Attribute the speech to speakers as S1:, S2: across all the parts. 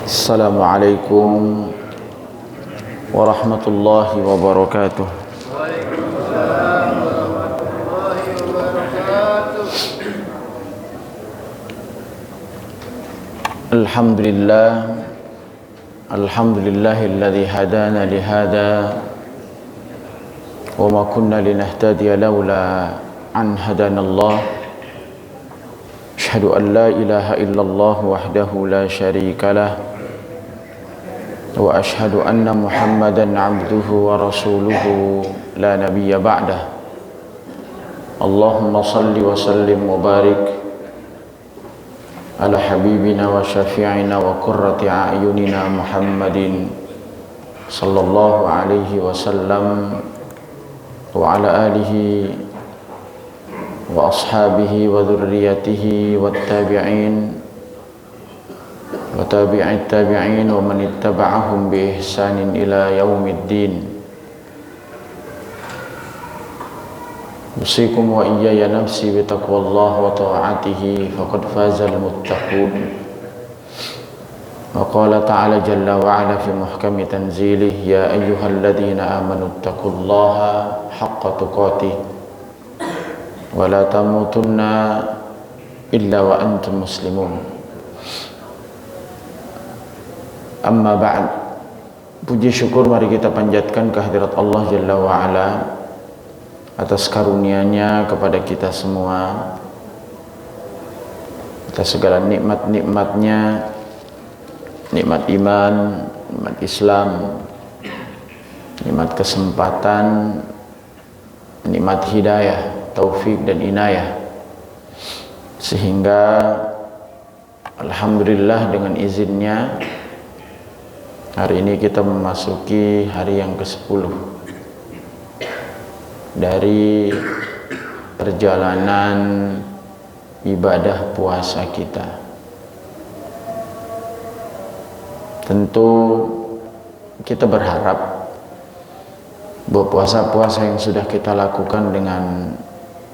S1: Assalamualaikum warahmatullahi wabarakatuh. Alhamdulillahilladzi hadana lihada wa ma kunna linahtadiya laula an hadanallah. Asyhadu an la ilaha illallah wahdahu la syarika lah wa asyhadu anna Muhammadan abduhu wa rasuluhu la nabiyya ba'dah. Allahumma salli wa sallim wa barik ala habibina wa syafi'ina wa qurrati a'yunina Muhammadin sallallahu alaihi wasallam wa ala alihi wa ashabihi wa dhurriyyatihi wa tabi'in wa tabi'it tabi'in wa man ittaba'ahum bi ihsanin ila yaumiddin. Usikum wa iyaya nafsi bi taqwallah wa ta'atihi faqad fazal muttaqun. Wa qala ta'ala jalla wa ala fi muhkami tanzilih ya ayyuhalladzina amanu taqullaha haqqa tuqatih wa la tamutunna illa wa antum muslimun. Amma ba'd. Puji syukur mari kita panjatkan kehadirat Allah Jalla wa ala atas karunia-Nya kepada kita semua, atas segala nikmat-nikmat-Nya, nikmat iman, nikmat Islam, nikmat kesempatan, nikmat hidayah, taufik dan inayah, sehingga alhamdulillah dengan izinnya hari ini kita memasuki hari yang ke-10 dari perjalanan ibadah puasa kita. Tentu kita berharap bahwa puasa-puasa yang sudah kita lakukan dengan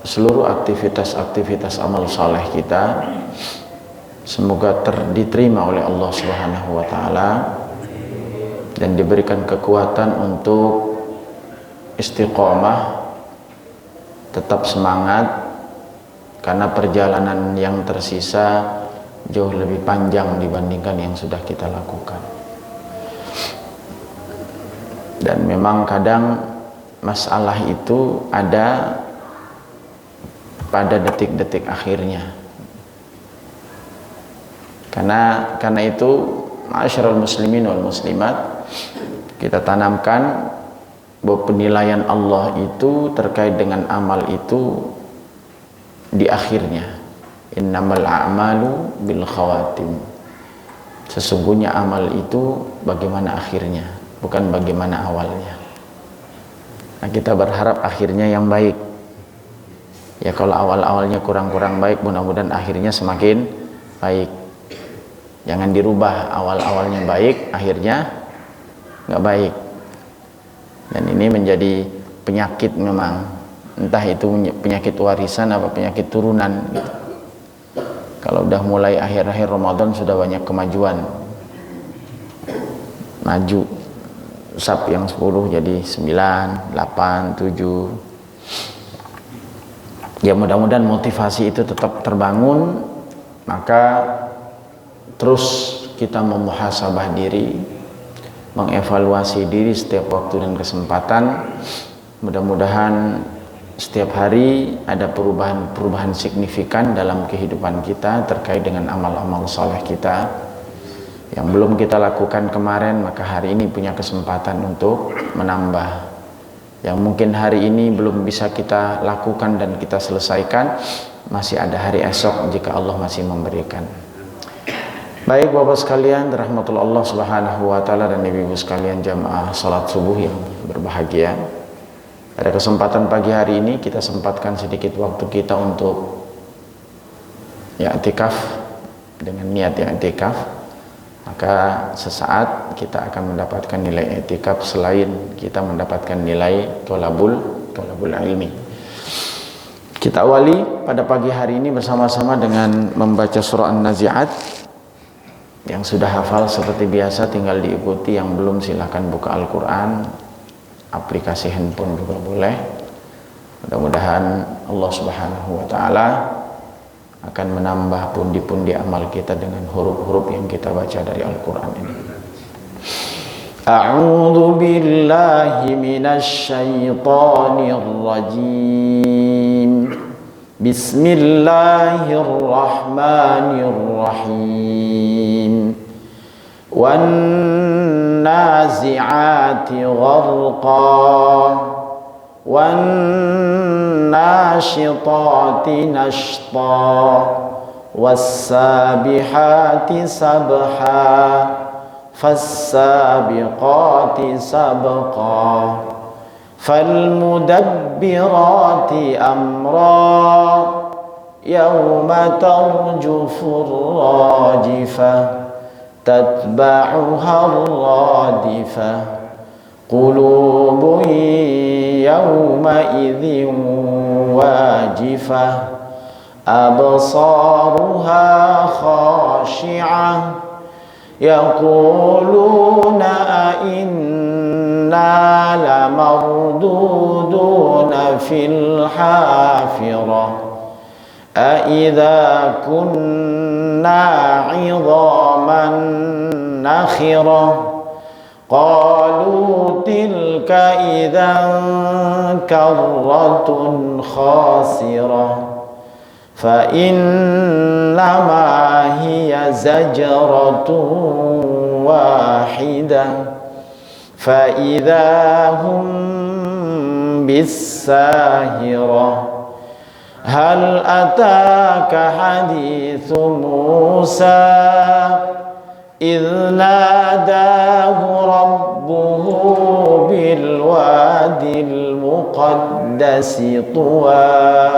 S1: seluruh aktivitas-aktivitas amal saleh kita semoga diterima oleh Allah Subhanahu wa taala dan diberikan kekuatan untuk istiqomah, tetap semangat, karena perjalanan yang tersisa jauh lebih panjang dibandingkan yang sudah kita lakukan. Dan memang kadang masalah itu ada pada detik-detik akhirnya. Karena itu ma'asyiral muslimin wal muslimat, kita tanamkan bahwa penilaian Allah itu terkait dengan amal itu di akhirnya. Innamal a'malu bil khawatim. Sesungguhnya amal itu bagaimana akhirnya, bukan bagaimana awalnya. Nah, kita berharap akhirnya yang baik. Ya, kalau awal-awalnya kurang-kurang baik, mudah-mudahan akhirnya semakin baik. Jangan dirubah, awal-awalnya baik, akhirnya nggak baik. Dan ini menjadi penyakit memang, entah itu penyakit warisan apa penyakit turunan gitu. Kalau udah mulai akhir-akhir Ramadan sudah banyak kemajuan, maju sab yang 10 jadi 9, 8, 7. Ya mudah-mudahan motivasi itu tetap terbangun, maka terus kita memuhasabah diri, mengevaluasi diri setiap waktu dan kesempatan. Mudah-mudahan setiap hari ada perubahan signifikan dalam kehidupan kita terkait dengan amal-amal saleh kita yang belum kita lakukan kemarin, maka hari ini punya kesempatan untuk menambah. Yang mungkin hari ini belum bisa kita lakukan dan kita selesaikan, masih ada hari esok jika Allah masih memberikan. Baik Bapak sekalian, rahmatullah Allah Subhanahu wa taala dan Ibu sekalian jamaah salat subuh yang berbahagia. Pada kesempatan pagi hari ini kita sempatkan sedikit waktu kita untuk i'tikaf dengan niat i'tikaf. Maka sesaat kita akan mendapatkan nilai i'tikaf selain kita mendapatkan nilai thalabul ilmi. Kita awali pada pagi hari ini bersama-sama dengan membaca surah An-Nazi'at Yang sudah hafal seperti biasa tinggal diikuti, yang belum silahkan buka Al-Quran, aplikasi handphone juga boleh. Mudah-mudahan Allah Subhanahu wa Ta'ala akan menambah pundi-pundi amal kita dengan huruf-huruf yang kita baca dari Al-Quran ini. A'udzu billahi minasy syaithanir rajim. Bismillahirrahmanirrahim. Wan nazi'ati gharqa wan nashitati nashta was-sabihati sabha fas-sabiqati sabqa فالمدبرات أمرا يوم ترجف الراجفة تتبعها الرادفة قلوب يومئذ واجفة أبصارها خاشعة يقولون أئنا لمردودون في الحافرة أئذا كنا عظاما نخرة قالوا تلك إذا كرة خاسرة فإنما هي زجرة واحدة فإذا هم بالساهرة هل أتاك حديث موسى إذ ناداه ربه بالوادي المقدس طوى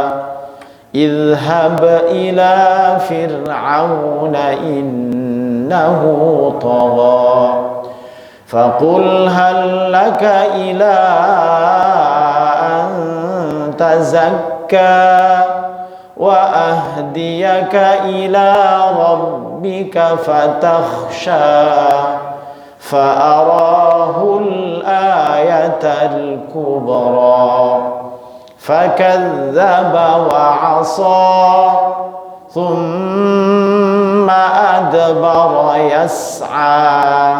S1: اذهب إلى فرعون إنه طغى فقل هل لك إلى أن تزكى وأهديك إلى ربك فتخشى فأراه الآية الكبرى فكذب وعصى ثم أدبر يسعى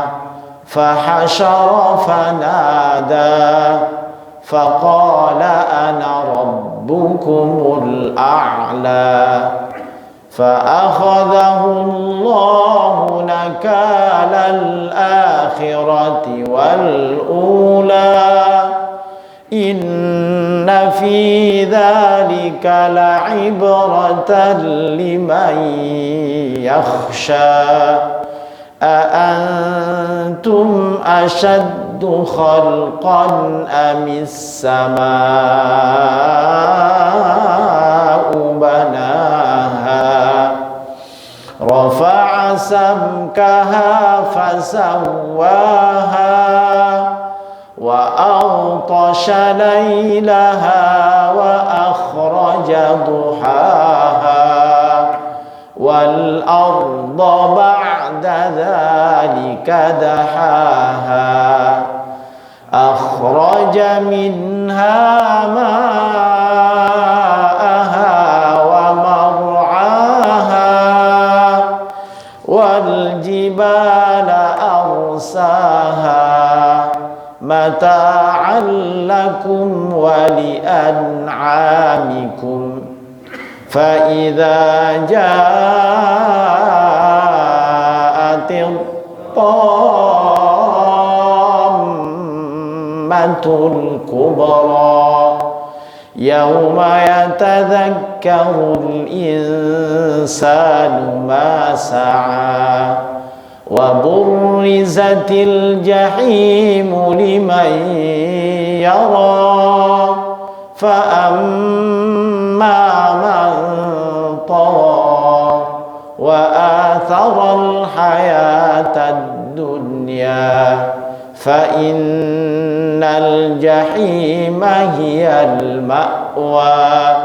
S1: فحشر فنادى فقال أنا ربكم الأعلى فأخذه الله نكال الآخرة والأولى إن في ذلك لعبرة لمن يخشى أأنتم أشد خلقا أم السماء بناها رفع سمكها فسواها وأغطش ليلها وأخرج ضحاها والأرض بعد ذلك دحاها أخرج منها ماءها ومرعاها والجبال أرساها متاعا لكم ولأنعامكم فإذا جاءت الطامة الكبرى يوم يتذكر الإنسان ما سعى وبرزت الجحيم لمن يرى فأما من طغى وآثر الحياة الدنيا فإن الجحيم هي المأوى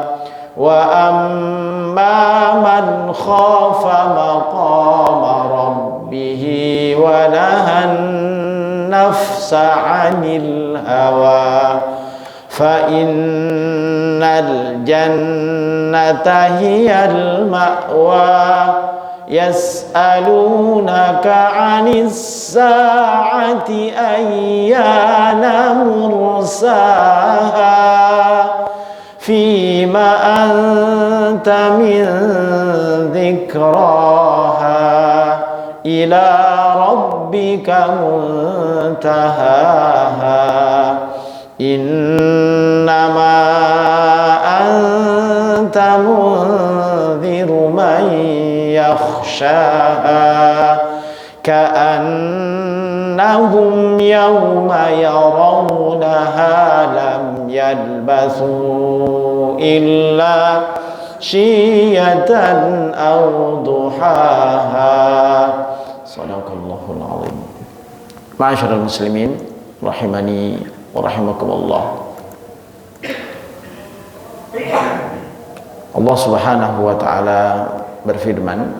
S1: وأما من خاف مقام ربه ربه ونهى النفس عن الهوى فإن الجنة هي المأوى يسألونك عن الساعة أيان مرساها فيما أنت من ذكراها إلى ربك منتهاها إنما أنت منذر من يخشاها كأنهم يوم يرونها لم يلبثوا إلا عشية أو ضحاها صدق الله العظيم. Ma'asyiral muslimin rahimani wa rahimakumullah. Allah Subhanahu wa taala berfirman,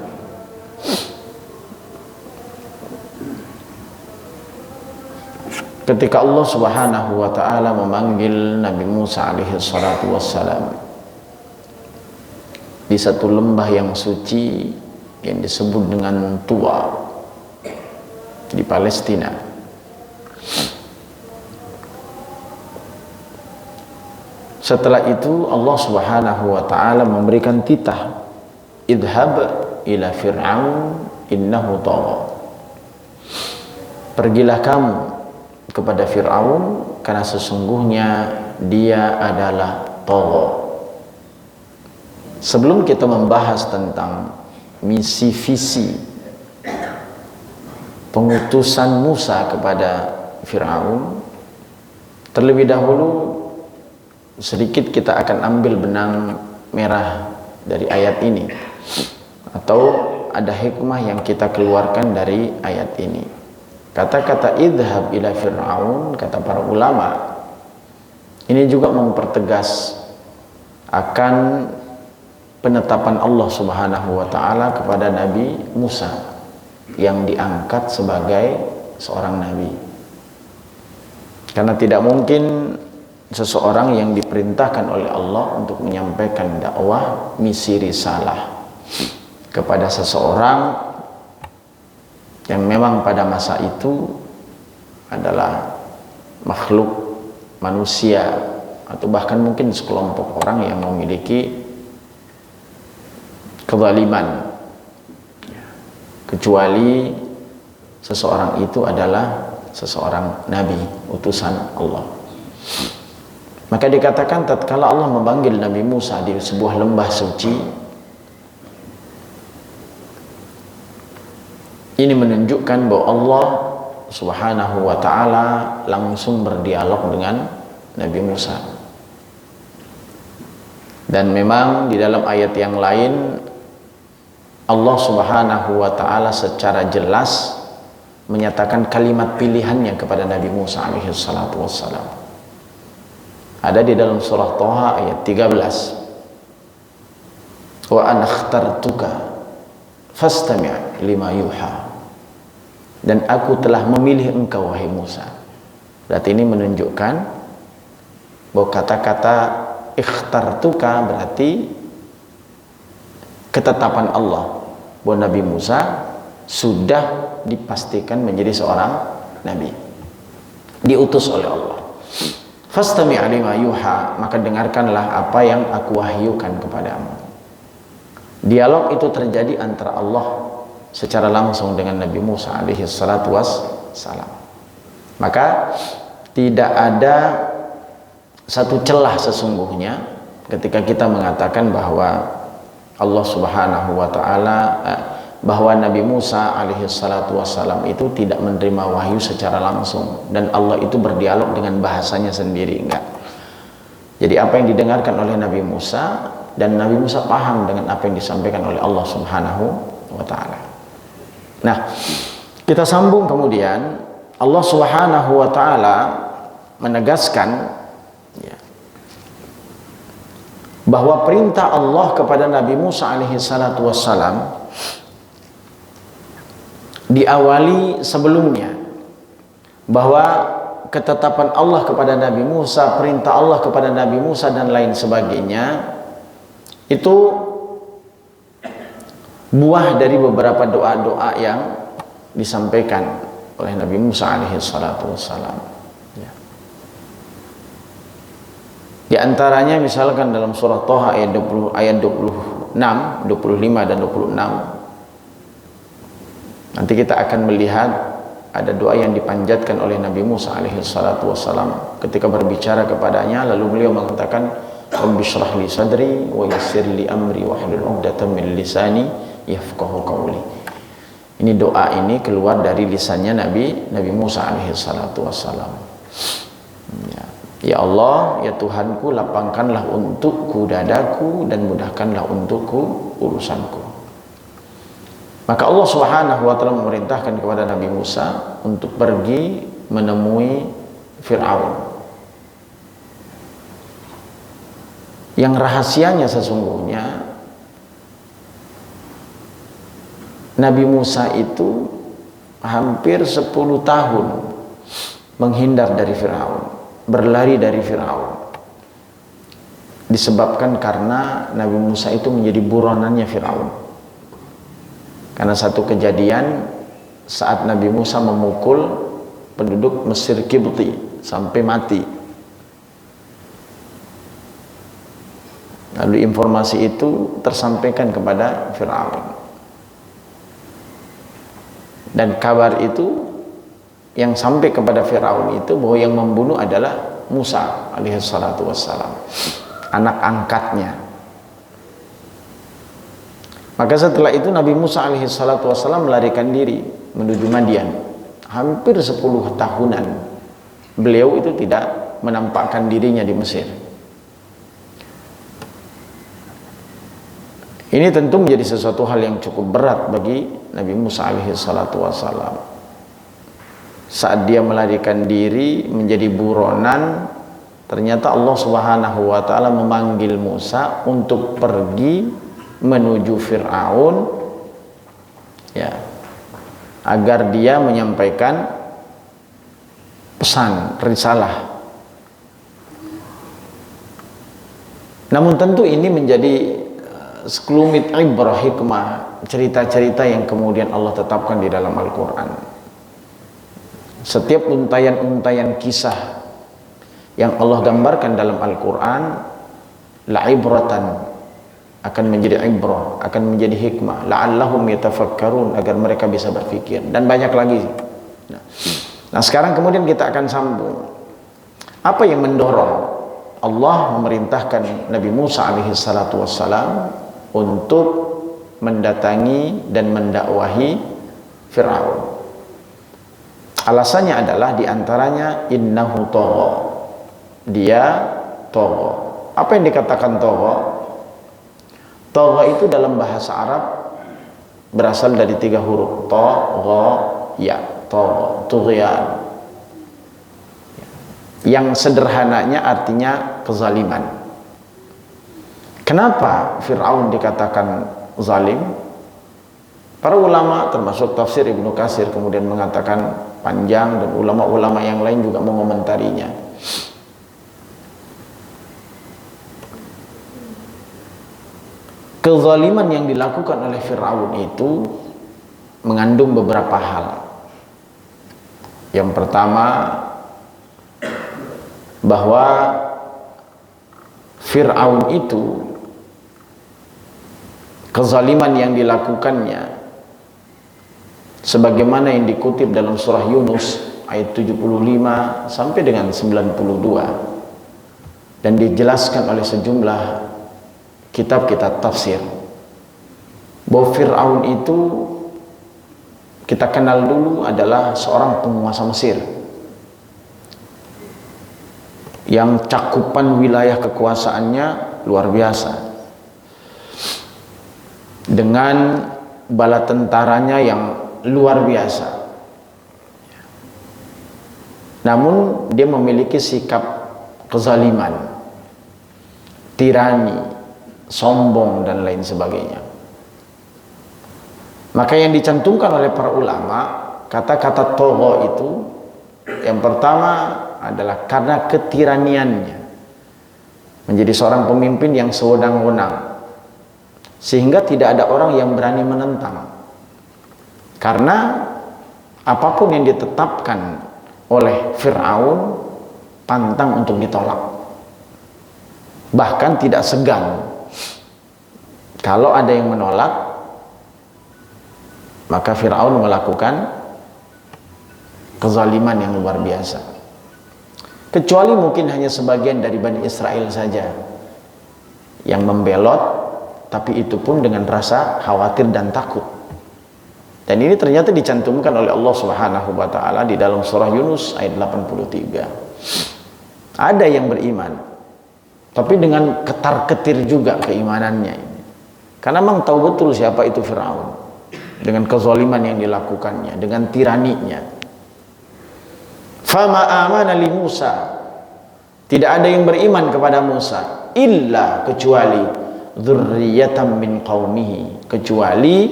S1: ketika Allah Subhanahu wa taala memanggil Nabi Musa alaihi salatu wassalam di satu lembah yang suci yang disebut dengan Tua di Palestina. Setelah itu Allah Subhanahu wa taala memberikan titah, idhab ila fir'aun innahu tagha. Pergilah kamu kepada Fir'aun karena sesungguhnya dia adalah tagha. Sebelum kita membahas tentang misi visi pengutusan Musa kepada Fir'aun, terlebih dahulu sedikit kita akan ambil benang merah dari ayat ini, atau ada hikmah yang kita keluarkan dari ayat ini. Kata-kata idhab ila Fir'aun, kata para ulama, ini juga mempertegas akan penetapan Allah Subhanahu wa taala kepada Nabi Musa yang diangkat sebagai seorang nabi. Karena tidak mungkin seseorang yang diperintahkan oleh Allah untuk menyampaikan dakwah misi risalah kepada seseorang yang memang pada masa itu adalah makhluk manusia atau bahkan mungkin sekelompok orang yang memiliki kezaliman, kecuali seseorang itu adalah seseorang nabi utusan Allah. Maka dikatakan tatkala Allah memanggil Nabi Musa di sebuah lembah suci, ini menunjukkan bahwa Allah Subhanahu wa taala langsung berdialog dengan Nabi Musa. Dan memang di dalam ayat yang lain Allah Subhanahu wa taala secara jelas menyatakan kalimat pilihannya kepada Nabi Musa alaihi salatu wassalam. Ada di dalam surah Thaha ayat 13. Wa ana ikhtartuka fastami' lima yuha. Dan aku telah memilih engkau wahai Musa. Berarti ini menunjukkan bahwa kata-kata ikhtartuka berarti ketetapan Allah bahwa Nabi Musa sudah dipastikan menjadi seorang nabi, diutus oleh Allah. Fastami' lima yuha, maka dengarkanlah apa yang aku wahyukan kepadamu. Dialog itu terjadi antara Allah secara langsung dengan Nabi Musa alaihi salatu wassalam. Maka tidak ada satu celah sesungguhnya ketika kita mengatakan bahwa Allah Subhanahu wa taala bahwa Nabi Musa alaihi salatu wassalam itu tidak menerima wahyu secara langsung dan Allah itu berdialog dengan bahasanya sendiri, enggak. Jadi apa yang didengarkan oleh Nabi Musa dan Nabi Musa paham dengan apa yang disampaikan oleh Allah Subhanahu wa taala. Nah, kita sambung kemudian Allah Subhanahu wa taala menegaskan bahwa perintah Allah kepada Nabi Musa alaihi salatu wassalam diawali sebelumnya bahwa ketetapan Allah kepada Nabi Musa, perintah Allah kepada Nabi Musa dan lain sebagainya itu buah dari beberapa doa-doa yang disampaikan oleh Nabi Musa alaihi salatu wassalam. Ya. Di antaranya misalkan dalam surah Thaha ayat 26, 25 dan 26. Nanti kita akan melihat ada doa yang dipanjatkan oleh Nabi Musa alaihi salatu wassalam ketika berbicara kepadanya, lalu beliau mengatakan Rabbi shrah li sadri wa yassir li amri wahlul 'uqdatam min lisani yafqahu qawli. Ini doa ini keluar dari lisannya Nabi Musa alaihi salatu wassalam. Ya Allah, ya Tuhanku, lapangkanlah untukku dadaku dan mudahkanlah untukku urusanku. Maka Allah Subhanahu wa taala memerintahkan kepada Nabi Musa untuk pergi menemui Fir'aun. Yang rahasianya sesungguhnya Nabi Musa itu hampir 10 tahun menghindar dari Fir'aun, berlari dari Fir'aun. Disebabkan karena Nabi Musa itu menjadi buronannya Fir'aun. Karena satu kejadian saat Nabi Musa memukul penduduk Mesir Kibti sampai mati. Lalu informasi itu tersampaikan kepada Fir'aun. Dan kabar itu yang sampai kepada Fir'aun itu bahwa yang membunuh adalah Musa alaihi salatu wassalam, anak angkatnya. Maka setelah itu Nabi Musa alaihi salatu wassalam melarikan diri menuju Madian. Hampir 10 tahunan beliau itu tidak menampakkan dirinya di Mesir. Ini tentu menjadi sesuatu hal yang cukup berat bagi Nabi Musa alaihi salatu wassalam. Saat dia melarikan diri menjadi buronan, ternyata Allah Subhanahu wa taala memanggil Musa untuk pergi menuju Fir'aun, ya, agar dia menyampaikan pesan, risalah. Namun tentu ini menjadi sekelumit ibrah, hikmah, cerita-cerita yang kemudian Allah tetapkan di dalam Al-Quran. Setiap untayan-untayan kisah yang Allah gambarkan dalam Al-Quran, la'ibratan, akan menjadi ibrah, akan menjadi hikmah, la'allahum yatafakkarun, agar mereka bisa berpikir, dan banyak lagi. Nah, sekarang kemudian kita akan sambung. Apa yang mendorong Allah memerintahkan Nabi Musa alaihi salatu wassalam untuk mendatangi dan mendakwahi Fir'aun? Alasannya adalah diantaranya innahu tagha, dia tagha. Apa yang dikatakan tagha? Tagha itu dalam bahasa Arab berasal dari 3 huruf, ta, gha, ya, tagha, tughyan. Yang sederhananya artinya kezaliman. Kenapa Fir'aun dikatakan zalim? Para ulama termasuk tafsir Ibnu Katsir kemudian mengatakan panjang, dan ulama-ulama yang lain juga mengomentarinya. Kezaliman yang dilakukan oleh Fir'aun itu mengandung beberapa hal. Yang pertama, bahwa Fir'aun itu kezaliman yang dilakukannya sebagaimana yang dikutip dalam surah Yunus ayat 75 sampai dengan 92, dan dijelaskan oleh sejumlah kitab-kitab tafsir, bahwa Fir'aun itu kita kenal dulu adalah seorang penguasa Mesir yang cakupan wilayah kekuasaannya luar biasa, dengan bala tentaranya yang luar biasa. Namun dia memiliki sikap kezaliman, tirani, sombong, dan lain sebagainya. Maka yang dicantumkan oleh para ulama, kata-kata togho itu yang pertama adalah karena ketiraniannya, menjadi seorang pemimpin yang sewenang-wenang sehingga tidak ada orang yang berani menentang, karena apapun yang ditetapkan oleh Fir'aun pantang untuk ditolak, bahkan tidak segan. Kalau ada yang menolak, maka Fir'aun melakukan kezaliman yang luar biasa. Kecuali mungkin hanya sebagian dari Bani Israel saja yang membelot, tapi itu pun dengan rasa khawatir dan takut. Dan ini ternyata dicantumkan oleh Allah Subhanahu wa taala di dalam surah Yunus ayat 83. Ada yang beriman, tapi dengan ketar-ketir juga keimanannya ini. Karena memang tahu betul siapa itu Fir'aun, dengan kezaliman yang dilakukannya, dengan tiraninya. Fama amana li Musa, tidak ada yang beriman kepada Musa illa kecuali dzurriyyatan min qaumihi, kecuali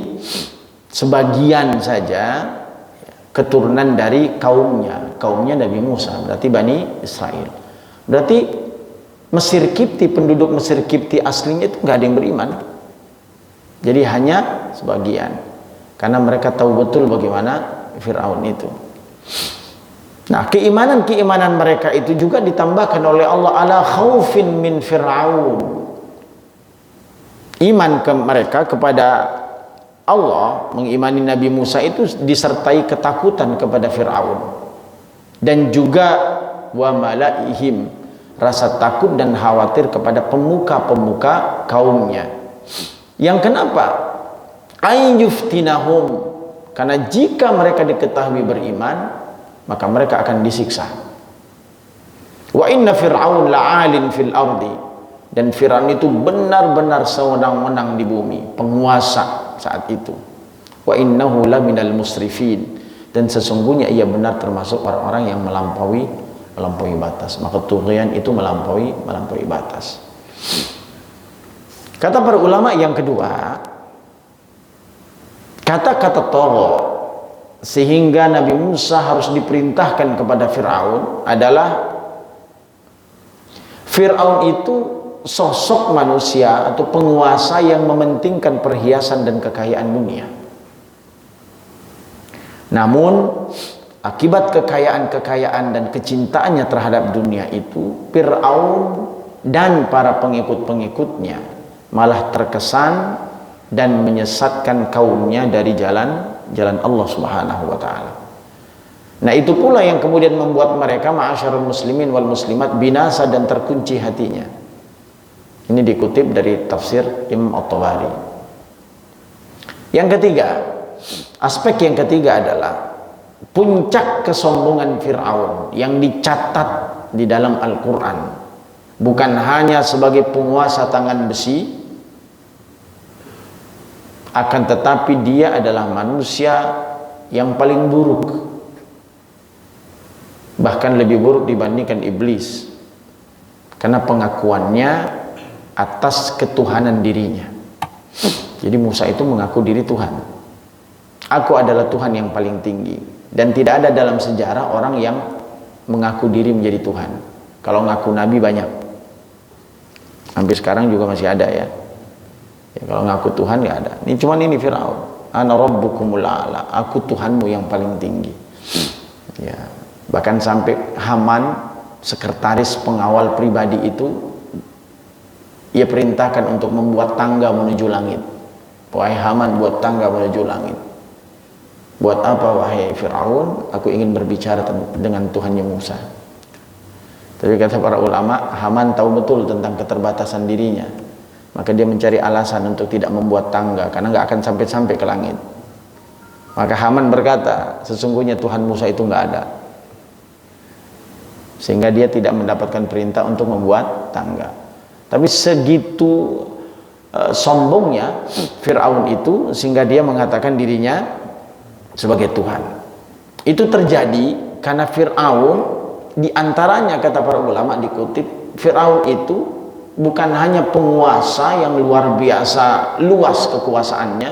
S1: sebagian saja keturunan dari kaumnya Nabi Musa, berarti Bani Israel. Berarti Mesir Kipti, penduduk Mesir Kipti aslinya itu nggak ada yang beriman. Jadi hanya sebagian, karena mereka tahu betul bagaimana Fir'aun itu. Nah, keimanan mereka itu juga ditambahkan oleh Allah ala khaufin min Fir'aun. Iman mereka kepada Allah, mengimani Nabi Musa itu disertai ketakutan kepada Fir'aun, dan juga wa malaihim, rasa takut dan khawatir kepada pemuka-pemuka kaumnya. Yang kenapa? Ayyuftinahum, karena jika mereka diketahui beriman, maka mereka akan disiksa. Wa inna fir'aun la'alin fil ardi, dan Fir'aun itu benar-benar sewenang-wenang di bumi, penguasa saat itu. Wa innahu laminal musrifin, dan sesungguhnya ia benar termasuk orang-orang yang melampaui batas. Maka tughyan itu melampaui batas. Kata para ulama yang kedua, kata-kata tagha sehingga Nabi Musa harus diperintahkan kepada Fir'aun adalah Fir'aun itu sosok manusia atau penguasa yang mementingkan perhiasan dan kekayaan dunia. Namun akibat kekayaan dan kecintaannya terhadap dunia itu, Fir'aun dan para pengikut-pengikutnya malah terkesan dan menyesatkan kaumnya dari jalan Allah Subhanahu wa taala. Nah, itu pula yang kemudian membuat mereka ma'asyarul muslimin wal muslimat binasa dan terkunci hatinya. Ini dikutip dari tafsir Imam At-Tabari. Yang ketiga, aspek yang ketiga adalah puncak kesombongan Fir'aun yang dicatat di dalam Al-Quran. Bukan hanya sebagai penguasa tangan besi, akan tetapi dia adalah manusia yang paling buruk, bahkan lebih buruk dibandingkan iblis, karena pengakuannya atas ketuhanan dirinya. Jadi Musa itu mengaku diri Tuhan. Aku adalah Tuhan yang paling tinggi, dan tidak ada dalam sejarah orang yang mengaku diri menjadi Tuhan. Kalau ngaku nabi banyak, hampir sekarang juga masih ada ya. Kalau ngaku Tuhan nggak ada. Ini cuman ini Fir'aun. Ana rabbukumul a'la, aku Tuhanmu yang paling tinggi. Ya, bahkan sampai Haman, sekretaris pengawal pribadi itu, ia perintahkan untuk membuat tangga menuju langit. Wahai Haman, buat tangga menuju langit. Buat apa wahai Fir'aun? Aku ingin berbicara dengan Tuhannya Musa. Tapi kata para ulama, Haman tahu betul tentang keterbatasan dirinya. Maka dia mencari alasan untuk tidak membuat tangga, karena nggak akan sampai-sampai ke langit. Maka Haman berkata, sesungguhnya Tuhan Musa itu nggak ada, sehingga dia tidak mendapatkan perintah untuk membuat tangga. Tapi segitu sombongnya Fir'aun itu, sehingga dia mengatakan dirinya sebagai Tuhan. Itu terjadi karena Fir'aun, diantaranya kata para ulama dikutip, Fir'aun itu bukan hanya penguasa yang luar biasa luas kekuasaannya,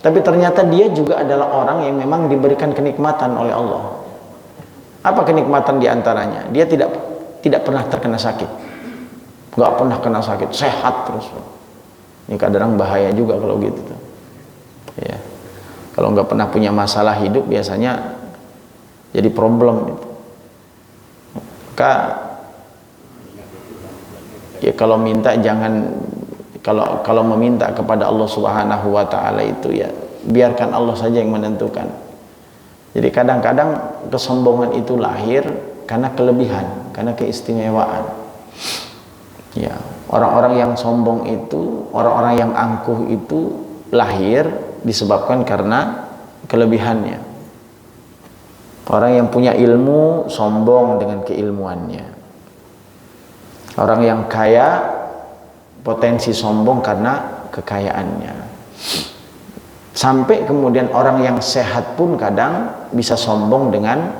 S1: tapi ternyata dia juga adalah orang yang memang diberikan kenikmatan oleh Allah. Apa kenikmatan diantaranya? Dia tidak pernah terkena sakit, nggak pernah kena sakit, sehat terus. Ini kadang bahaya juga kalau gitu tuh. Ya. Kalau nggak pernah punya masalah hidup biasanya jadi problem itu. Maka ya kalau minta jangan, kalau meminta kepada Allah Subhanahu wa taala itu ya biarkan Allah saja yang menentukan. Jadi kadang-kadang kesombongan itu lahir karena kelebihan, karena keistimewaan. Ya, orang-orang yang sombong itu, orang-orang yang angkuh itu lahir disebabkan karena kelebihannya. Orang yang punya ilmu sombong dengan keilmuannya. Orang yang kaya potensi sombong karena kekayaannya. Sampai kemudian orang yang sehat pun kadang bisa sombong dengan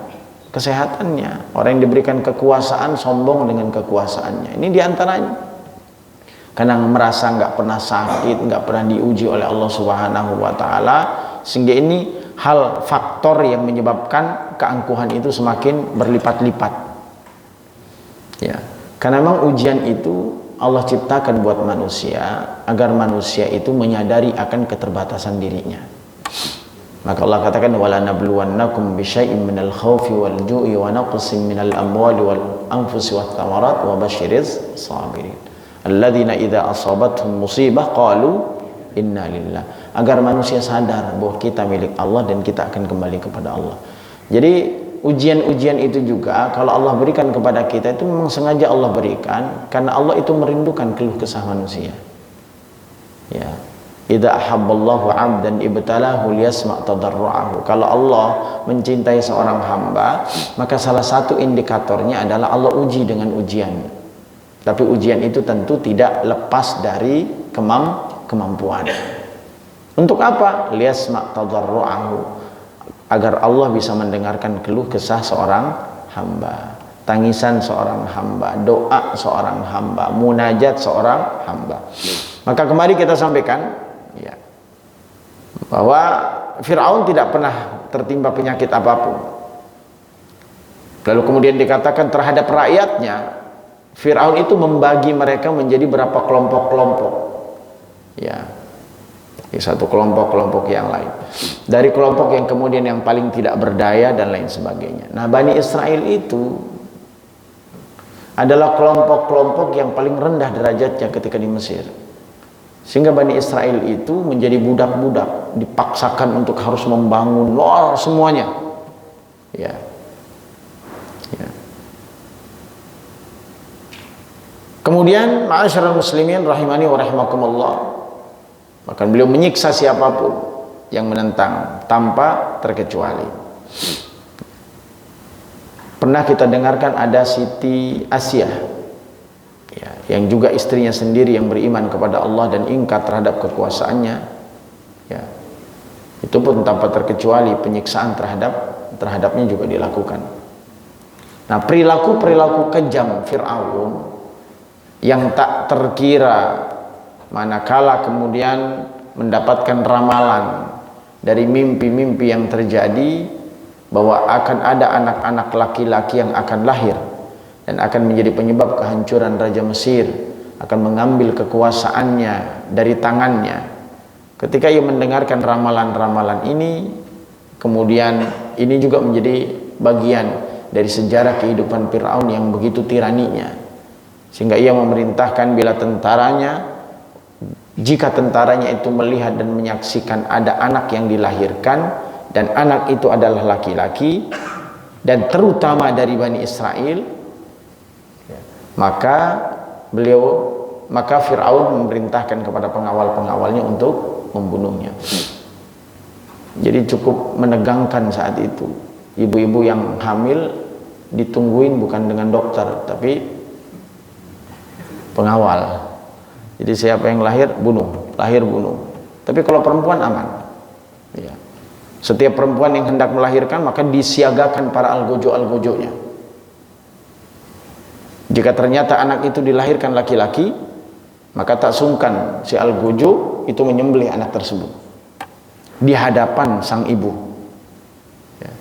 S1: kesehatannya. Orang yang diberikan kekuasaan sombong dengan kekuasaannya. Ini diantaranya. Karena merasa nggak pernah sakit, nggak pernah diuji oleh Allah Subhanahu wa taala, sehingga ini hal faktor yang menyebabkan keangkuhan itu semakin berlipat-lipat. Ya. Karena memang ujian itu Allah ciptakan buat manusia agar manusia itu menyadari akan keterbatasan dirinya. Maka Allah katakan wala nabluwannakum bisyai'in minal khaufi wal ju'i wa naqsin minal amwali wal anfusi wath thamarat wa basyiriz sabirin alladzina idza asabatuhum musibah qalu inna lillah. Agar manusia sadar bahwa kita milik Allah dan kita akan kembali kepada Allah. Jadi ujian-ujian itu juga kalau Allah berikan kepada kita itu memang sengaja Allah berikan karena Allah itu merindukan keluh kesah manusia. Ya. Idza ahabballahu 'abdan ibtalahu liyasma' tadarru'ahu. Kalau Allah mencintai seorang hamba, maka salah satu indikatornya adalah Allah uji dengan ujian. Tapi ujian itu tentu tidak lepas dari kemampuan. Untuk apa? Liyasma' tadarru'ahu. Agar Allah bisa mendengarkan keluh kesah seorang hamba, tangisan seorang hamba, doa seorang hamba, munajat seorang hamba. Maka kemarin kita sampaikan ya, bahwa Fir'aun tidak pernah tertimpa penyakit apapun. Lalu kemudian dikatakan terhadap rakyatnya, Fir'aun itu membagi mereka menjadi berapa kelompok-kelompok. Ya. Satu kelompok-kelompok yang lain, dari kelompok yang kemudian yang paling tidak berdaya dan lain sebagainya. Nah, Bani Israel itu adalah kelompok-kelompok yang paling rendah derajatnya ketika di Mesir, sehingga Bani Israel itu menjadi budak-budak, dipaksakan untuk harus membangun semuanya. Ya. Ya. Kemudian ma'asyiral muslimin rahimani wa rahimakumullah, bahkan beliau menyiksa siapapun yang menentang tanpa terkecuali. Pernah kita dengarkan ada Siti Asyah ya, yang juga istrinya sendiri yang beriman kepada Allah dan ingkar terhadap kekuasaannya ya. Itu pun tanpa terkecuali penyiksaan terhadapnya juga dilakukan. Nah, perilaku-perilaku kejam Fir'aun yang tak terkira manakala kemudian mendapatkan ramalan dari mimpi-mimpi yang terjadi bahwa akan ada anak-anak laki-laki yang akan lahir dan akan menjadi penyebab kehancuran Raja Mesir, akan mengambil kekuasaannya dari tangannya. Ketika ia mendengarkan ramalan-ramalan ini, kemudian ini juga menjadi bagian dari sejarah kehidupan Fir'aun yang begitu tiraninya, sehingga ia memerintahkan bila tentaranya, jika tentaranya itu melihat dan menyaksikan ada anak yang dilahirkan dan anak itu adalah laki-laki dan terutama dari Bani Israel, maka Fir'aun memerintahkan kepada pengawal-pengawalnya untuk membunuhnya. Jadi cukup menegangkan saat itu. Ibu-ibu yang hamil ditungguin bukan dengan dokter tapi pengawal. Jadi siapa yang lahir bunuh. Tapi kalau perempuan aman. Ya. Setiap perempuan yang hendak melahirkan maka disiagakan para algojo-algojonya. Jika ternyata anak itu dilahirkan laki-laki, Maka tak sungkan si Al-Gojo itu menyembelih anak tersebut di hadapan sang ibu. Ya.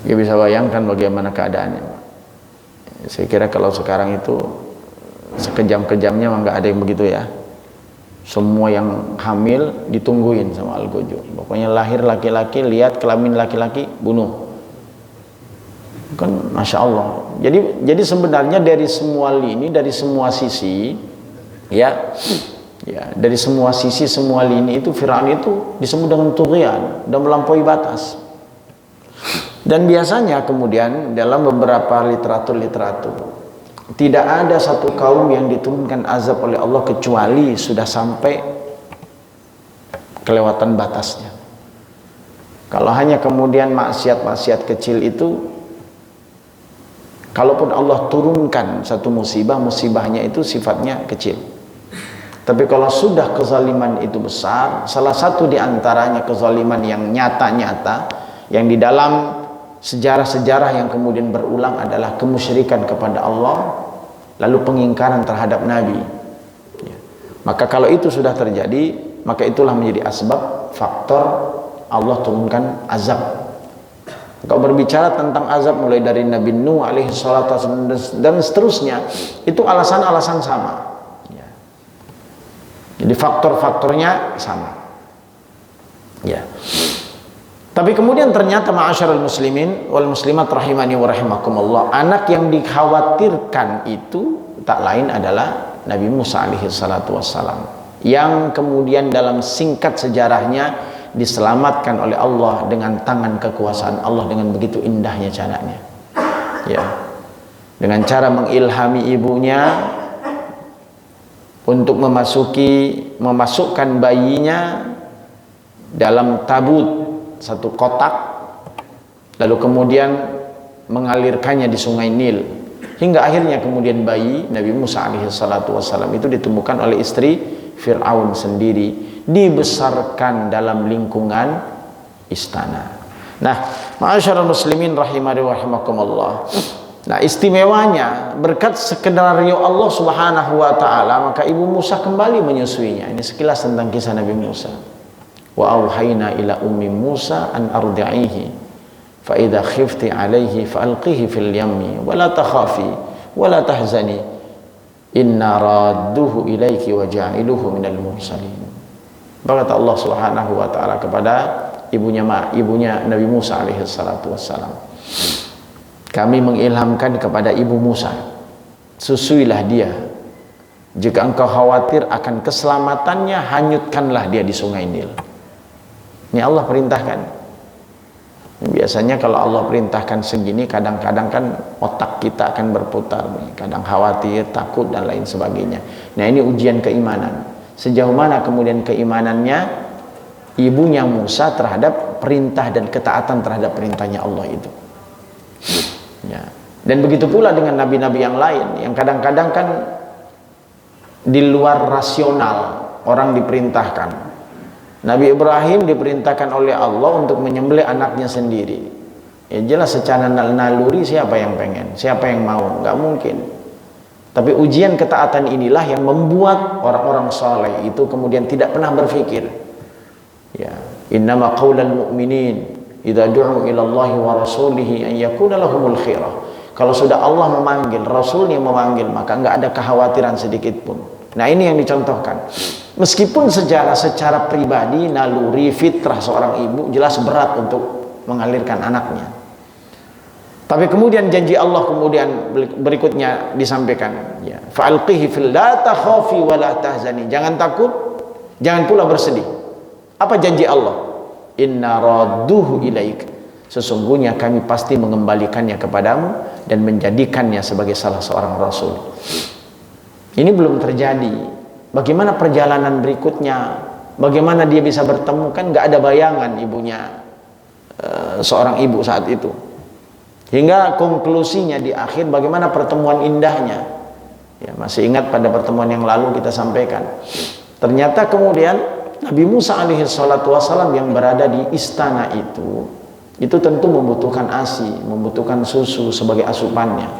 S1: Ya bisa bayangkan bagaimana keadaannya. Saya kira kalau sekarang itu sekejam-kejamnya nggak ada yang begitu ya. Semua yang hamil ditungguin sama Al-Gojo. Pokoknya lahir laki-laki, lihat kelamin laki-laki, bunuh. Kan Masya Allah. Jadi sebenarnya dari semua lini, dari semua sisi, ya, dari semua sisi, semua lini itu Fir'aun itu disebut dengan tughyan dan melampaui batas. Dan biasanya kemudian dalam beberapa literatur tidak ada satu kaum yang diturunkan azab oleh Allah kecuali sudah sampai kelewatan batasnya. Kalau hanya kemudian maksiat-maksiat kecil itu, kalaupun Allah turunkan satu musibah, musibahnya itu sifatnya kecil. Tapi kalau sudah kezaliman itu besar, salah satu di antaranya kezaliman yang nyata-nyata, yang di dalam sejarah-sejarah yang kemudian berulang adalah kemusyrikan kepada Allah, lalu pengingkaran terhadap Nabi. Ya. Maka kalau itu sudah terjadi, maka itulah menjadi asbab, faktor Allah turunkan azab. Kalau berbicara tentang azab mulai dari Nabi Nuh alaihi salatu dan seterusnya, itu alasan-alasan sama. Ya. Jadi faktor-faktornya sama. Ya. Tapi kemudian ternyata ma'asyiral muslimin wal muslimat rahimani wa rahimakumullah, anak yang dikhawatirkan itu tak lain adalah Nabi Musa alaihi salatu wassalam, yang kemudian dalam singkat sejarahnya diselamatkan oleh Allah dengan tangan kekuasaan Allah dengan begitu indahnya caranya. Ya. Dengan cara mengilhami ibunya untuk memasukkan bayinya dalam tabut, satu kotak, lalu kemudian mengalirkannya di sungai Nil, hingga akhirnya kemudian bayi Nabi Musa alaihi salatu wassalam itu ditemukan oleh istri Fir'aun sendiri, dibesarkan dalam lingkungan istana. Nah, ma'asyiral muslimin rahimani wa rahimakumullah. Nah, istimewanya berkat skenario Allah Subhanahu wa taala, maka ibu Musa kembali menyusuinya. Ini sekilas tentang kisah Nabi Musa. Wa auhayna ila ummi Musa an ardi'ihi fa idza khifti 'alaihi fa alqihi fil yammi wa la takhafi wa la tahzani inna radduhu ilaiki wa ja'iluhu minal mursalin. Berkata Allah Subhanahu wa taala kepada ibunya Nabi Musa alaihi salatu wassalam, kami mengilhamkan kepada ibu Musa, susuilah dia, jika engkau khawatir akan keselamatannya, hanyutkanlah dia di sungai Nil. Ini Allah perintahkan. Biasanya kalau Allah perintahkan segini, kadang-kadang kan otak kita akan berputar, kadang khawatir, takut dan lain sebagainya. Nah, ini ujian keimanan. Sejauh mana kemudian keimanannya ibunya Musa terhadap perintah dan ketaatan terhadap perintahnya Allah itu. Ya. Dan begitu pula dengan nabi-nabi yang lain, yang kadang-kadang kan di luar rasional orang diperintahkan. Nabi Ibrahim diperintahkan oleh Allah untuk menyembelih anaknya sendiri. Ya jelas secara naluri siapa yang pengen, siapa yang mau, nggak mungkin. Tapi ujian ketaatan inilah yang membuat orang-orang saleh itu kemudian tidak pernah berpikir. Ya, innama qaulal mu'minin idza du'u ila Allahi wa rasulihi an yakuna lahumul khirah. Kalau sudah Allah memanggil, Rasulnya memanggil, maka nggak ada kekhawatiran sedikit pun. Nah, ini yang dicontohkan. Meskipun secara pribadi, naluri, fitrah seorang ibu jelas berat untuk mengalirkan anaknya. Tapi kemudian janji Allah kemudian berikutnya disampaikan, ya, fa'alqihi fil la takhafi wa la tahzani. Jangan takut, jangan pula bersedih. Apa janji Allah? Inna radduhu ilaik. Sesungguhnya kami pasti mengembalikannya kepadamu dan menjadikannya sebagai salah seorang rasul. Ini belum terjadi. Bagaimana perjalanan berikutnya? Bagaimana dia bisa bertemu? Kan nggak ada bayangan ibunya, seorang ibu saat itu. Hingga konklusinya di akhir bagaimana pertemuan indahnya. Ya, masih ingat pada pertemuan yang lalu kita sampaikan. Ternyata kemudian Nabi Musa alaihi salatu wassalam yang berada di istana itu tentu membutuhkan ASI, membutuhkan susu sebagai asupannya.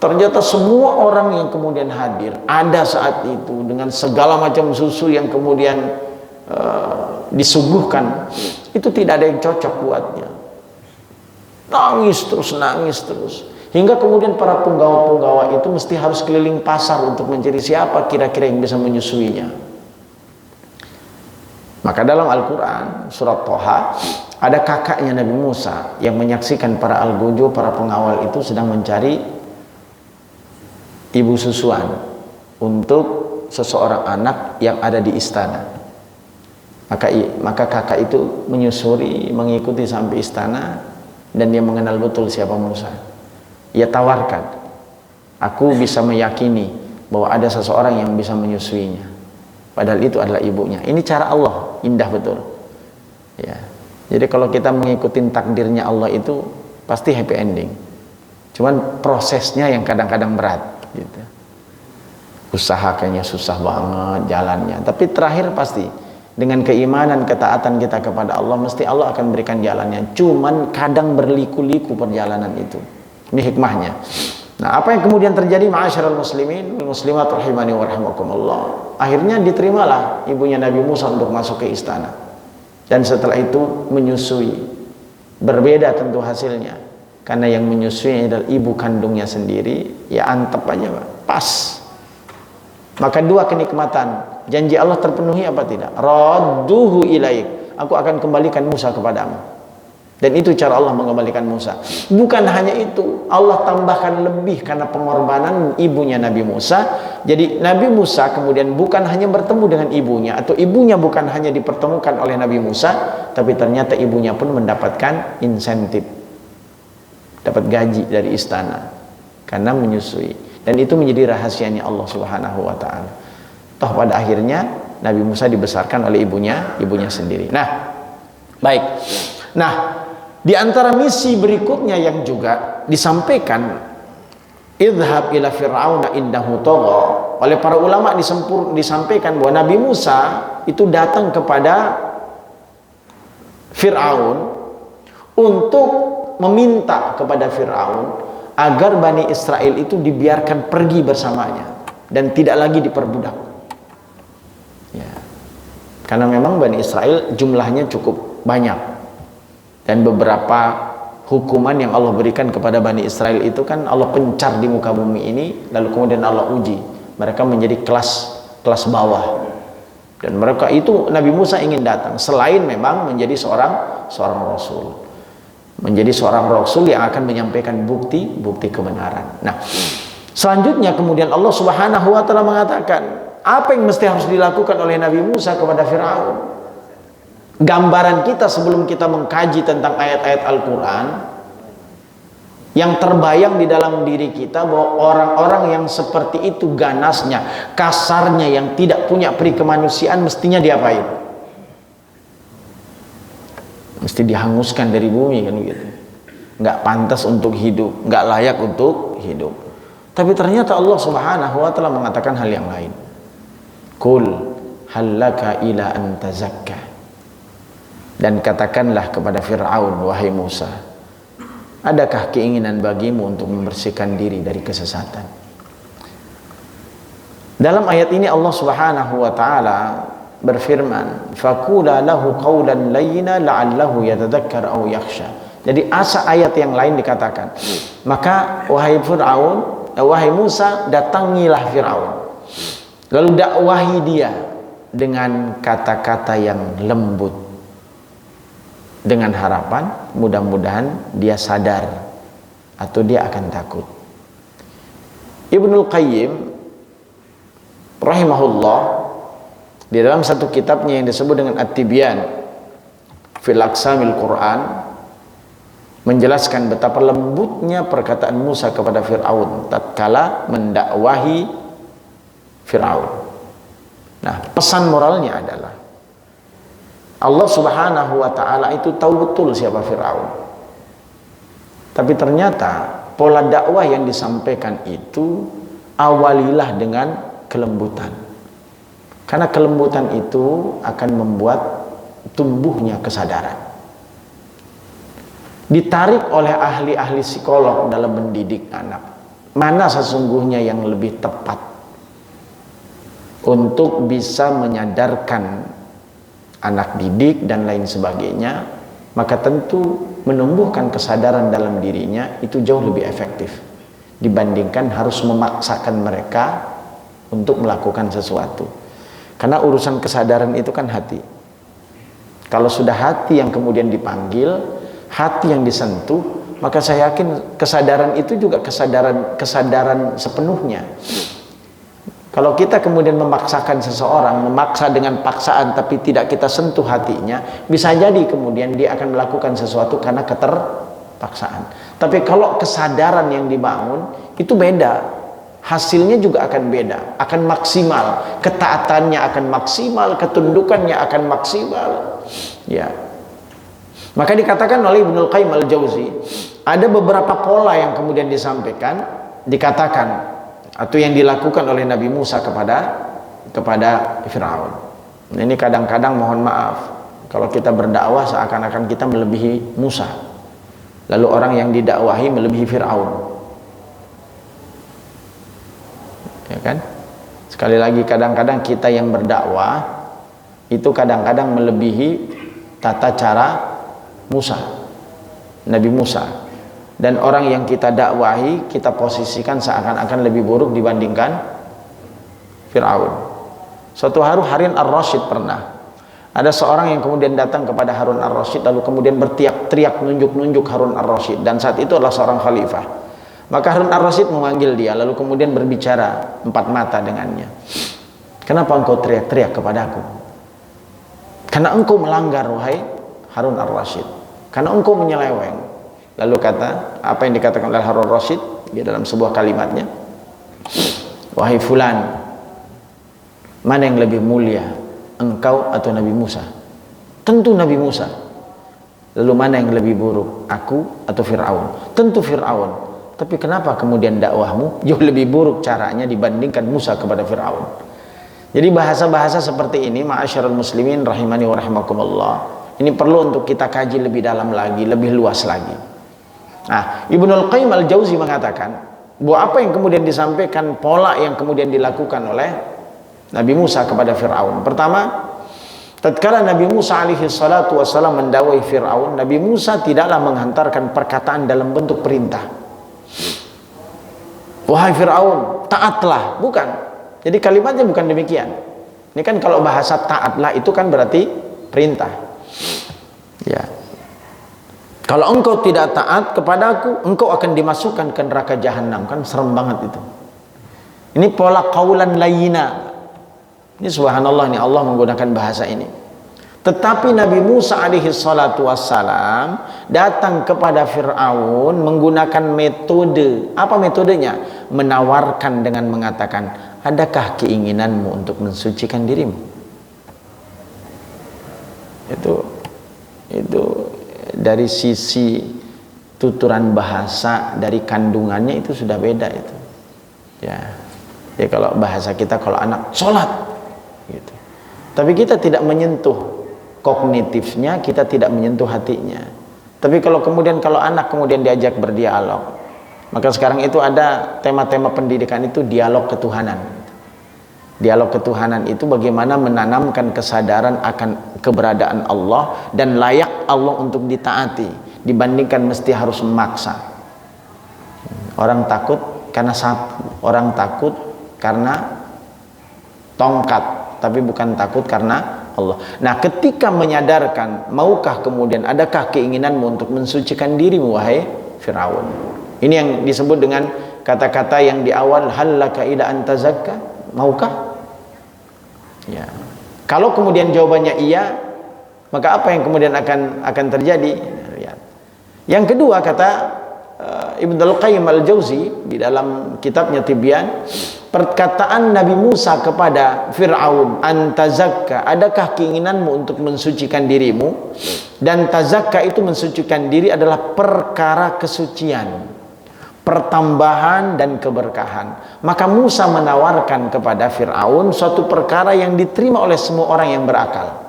S1: Ternyata semua orang yang kemudian hadir ada saat itu dengan segala macam susu yang kemudian disuguhkan, itu tidak ada yang cocok buatnya. Nangis terus. Hingga kemudian para penggawa-penggawa itu mesti harus keliling pasar untuk mencari siapa kira-kira yang bisa menyusuinya. Maka dalam Al-Quran surat Thaha ada kakaknya Nabi Musa yang menyaksikan para algojo, para pengawal itu sedang mencari ibu susuan untuk seseorang anak yang ada di istana. Maka kakak itu menyusuri, mengikuti sampai istana, dan dia mengenal betul siapa Musa. Ia tawarkan, aku bisa meyakini bahwa ada seseorang yang bisa menyusuinya, padahal itu adalah ibunya. Ini cara Allah, indah betul ya. Jadi kalau kita mengikuti takdirnya Allah itu pasti happy ending. Cuman prosesnya yang kadang-kadang berat gitu. Usaha kayaknya susah banget jalannya, tapi terakhir pasti dengan keimanan, ketaatan kita kepada Allah, mesti Allah akan berikan jalannya. Cuman kadang berliku-liku perjalanan itu. Ini hikmahnya. Nah, apa yang kemudian terjadi, ma'asyiral muslimin wal muslimat rahimani wa rahimakumullah? Akhirnya diterimalah ibunya Nabi Musa untuk masuk ke istana. Dan setelah itu menyusui. Berbeda tentu hasilnya. Karena yang menyusui adalah ibu kandungnya sendiri, ya antep aja, Pak. Pas. Maka dua kenikmatan. Janji Allah terpenuhi apa tidak? Radduhu ilaik. Aku akan kembalikan Musa kepadamu. Dan itu cara Allah mengembalikan Musa. Bukan hanya itu, Allah tambahkan lebih karena pengorbanan ibunya Nabi Musa. Jadi Nabi Musa kemudian bukan hanya bertemu dengan ibunya, atau ibunya bukan hanya dipertemukan oleh Nabi Musa, tapi ternyata ibunya pun mendapatkan insentif, dapat gaji dari istana karena menyusui. Dan itu menjadi rahasianya Allah Subhanahu wa ta'ala. Toh pada akhirnya Nabi Musa dibesarkan oleh ibunya sendiri. Nah, baik. Nah, di antara misi berikutnya yang juga disampaikan, idhab ila fir'auna innahu tagha, oleh para ulama disampaikan bahwa Nabi Musa itu datang kepada Fir'aun untuk meminta kepada Fir'aun agar Bani Israel itu dibiarkan pergi bersamanya dan tidak lagi diperbudak ya. Karena memang Bani Israel jumlahnya cukup banyak. Dan beberapa hukuman yang Allah berikan kepada Bani Israel itu kan Allah pencar di muka bumi ini, lalu kemudian Allah uji mereka menjadi kelas bawah. Dan mereka itu Nabi Musa ingin datang selain memang menjadi seorang rasul, menjadi seorang rasul yang akan menyampaikan bukti kebenaran. Nah, selanjutnya kemudian Allah Subhanahu wa ta'ala mengatakan apa yang mesti harus dilakukan oleh Nabi Musa kepada Fir'aun. Gambaran kita sebelum kita mengkaji tentang ayat-ayat Al-Quran, yang terbayang di dalam diri kita bahwa orang-orang yang seperti itu ganasnya, kasarnya, yang tidak punya peri kemanusiaan, mestinya diapain? Mesti dihanguskan dari bumi kan gitu. Nggak pantas untuk hidup, nggak layak untuk hidup. Tapi ternyata Allah Subhanahu wa ta'ala mengatakan hal yang lain. Qul hallaka ila an tazakka. Dan katakanlah kepada Fir'aun, wahai Musa, adakah keinginan bagimu untuk membersihkan diri dari kesesatan? Dalam ayat ini Allah Subhanahu wa ta'ala berfirman, faqula lahu qawlan layyina la'allahu yatadzakkar aw yakhsha. Jadi ayat yang lain dikatakan, maka wahai Fir'aun, wahai Musa, datangilah Fir'aun, lalu dakwahi dia dengan kata-kata yang lembut, dengan harapan mudah-mudahan dia sadar atau dia akan takut. Ibnul Qayyim rahimahullah di dalam satu kitabnya yang disebut dengan At-Tibyan fil Aqsamil Quran menjelaskan betapa lembutnya perkataan Musa kepada Fir'aun tatkala mendakwahi Fir'aun. Nah, pesan moralnya adalah Allah Subhanahu wa ta'ala itu tahu betul siapa Fir'aun. Tapi ternyata pola dakwah yang disampaikan itu awalilah dengan kelembutan. Karena kelembutan itu akan membuat tumbuhnya kesadaran. Ditarik oleh ahli-ahli psikolog dalam mendidik anak. mana sesungguhnya yang lebih tepat untuk bisa menyadarkan anak didik dan lain sebagainya, maka tentu menumbuhkan kesadaran dalam dirinya itu jauh lebih efektif dibandingkan harus memaksakan mereka untuk melakukan sesuatu. Karena urusan kesadaran itu kan hati. Kalau sudah hati yang kemudian dipanggil, hati yang disentuh, maka saya yakin kesadaran itu juga kesadaran sepenuhnya. Kalau kita kemudian memaksakan seseorang, memaksa dengan paksaan tapi tidak kita sentuh hatinya, bisa jadi kemudian dia akan melakukan sesuatu karena keterpaksaan. Tapi kalau kesadaran yang dibangun itu beda, hasilnya juga akan beda, akan maksimal, ketaatannya akan maksimal, ketundukannya akan maksimal. Ya. Maka dikatakan oleh Ibnul Qayyim Al-Jauzi, ada beberapa pola yang kemudian disampaikan, dikatakan atau yang dilakukan oleh Nabi Musa kepada Firaun. Ini kadang-kadang mohon maaf, kalau kita berdakwah seakan-akan kita melebihi Musa, lalu orang yang didakwahi melebihi Firaun, ya kan? Sekali lagi, kadang-kadang kita yang berdakwah itu kadang-kadang melebihi tata cara Musa, Nabi Musa. Dan orang yang kita dakwahi kita posisikan seakan-akan lebih buruk dibandingkan Fir'aun. Suatu hari Harun Ar-Rasyid pernah ada seorang yang kemudian datang kepada Harun Ar-Rasyid, lalu kemudian berteriak-teriak nunjuk-nunjuk Harun Ar-Rasyid, dan saat itu adalah seorang khalifah. Maka Harun Ar-Rasyid memanggil dia, lalu kemudian berbicara empat mata dengannya. Kenapa engkau teriak-teriak kepadaku? Karena engkau melanggar, wahai Harun Ar-Rasyid, karena engkau menyeleweng. Lalu kata, apa yang dikatakan oleh Harun Ar-Rasyid di dalam sebuah kalimatnya, wahai fulan, mana yang lebih mulia, engkau atau Nabi Musa? Tentu Nabi Musa. Lalu mana yang lebih buruk, aku atau Fir'aun? Tentu Fir'aun. Tapi kenapa kemudian dakwahmu jauh lebih buruk caranya dibandingkan Musa kepada Fir'aun? Jadi bahasa-bahasa seperti ini, ma'asyarul muslimin rahimani wa rahimakumullah, ini perlu untuk kita kaji lebih dalam lagi, lebih luas lagi. Nah, Ibnul Qayyim Al-Jauzi mengatakan bahwa apa yang kemudian disampaikan, pola yang kemudian dilakukan oleh Nabi Musa kepada Fir'aun. Pertama, tatkala Nabi Musa alaihi salatu wassalam mendakwai Fir'aun, Nabi Musa tidaklah menghantarkan perkataan dalam bentuk perintah. Wahai Fir'aun, taatlah, bukan. Jadi kalimatnya bukan demikian. Ini kan kalau bahasa taatlah itu kan berarti perintah. Ya. Kalau engkau tidak taat kepadaku, engkau akan dimasukkan ke neraka jahanam. Kan serem banget itu. Ini pola qaulan layyina. Ini subhanallah, ini Allah menggunakan bahasa ini. Tetapi Nabi Musa alaihi salatu wassalam datang kepada Fir'aun menggunakan metode. Apa metodenya? Menawarkan dengan mengatakan, adakah keinginanmu untuk mensucikan dirimu? Itu dari sisi tuturan bahasa, dari kandungannya itu sudah beda itu. Ya kalau bahasa kita, kalau anak sholat gitu. Tapi kita tidak menyentuh kognitifnya, kita tidak menyentuh hatinya. Tapi kalau anak kemudian diajak berdialog, maka sekarang itu ada tema-tema pendidikan itu dialog ketuhanan. Dialog ketuhanan itu bagaimana menanamkan kesadaran akan keberadaan Allah dan layak Allah untuk ditaati dibandingkan mesti harus memaksa. Orang takut karena sapu, orang takut karena tongkat, tapi bukan takut karena Allah. Nah, ketika menyadarkan, maukah kemudian, adakah keinginanmu untuk mensucikan dirimu wahai Fir'aun? Ini yang disebut dengan kata-kata yang di awal, hallaka ila antazakka, maukah? Ya. Kalau kemudian jawabannya iya, maka apa yang kemudian akan terjadi? Yang kedua, kata Ibnul Qayyim Al-Jauzi di dalam kitabnya Tibyan, perkataan Nabi Musa kepada Fir'aun, antazakka, adakah keinginanmu untuk mensucikan dirimu? Dan tazakka itu mensucikan diri adalah perkara kesucian, pertambahan dan keberkahan. Maka Musa menawarkan kepada Fir'aun suatu perkara yang diterima oleh semua orang yang berakal,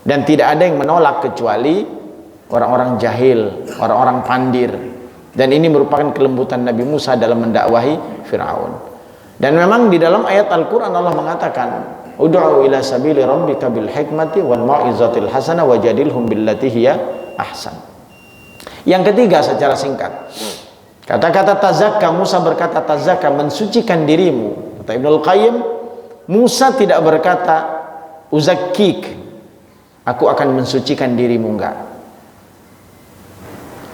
S1: dan tidak ada yang menolak kecuali orang-orang jahil, orang-orang pandir. Dan ini merupakan kelembutan Nabi Musa dalam mendakwahi Fir'aun. Dan memang di dalam ayat Al-Quran Allah mengatakan, ud'u ila sabili rabbika bil hikmati wal mau'izatil hasanah wajadilhum billati hiya ahsan. Yang ketiga secara singkat, kata-kata tazakka, Musa berkata tazakka, mensucikan dirimu. Kata Ibnul Qayyim, Musa tidak berkata uzakkik, aku akan mensucikan dirimu, enggak.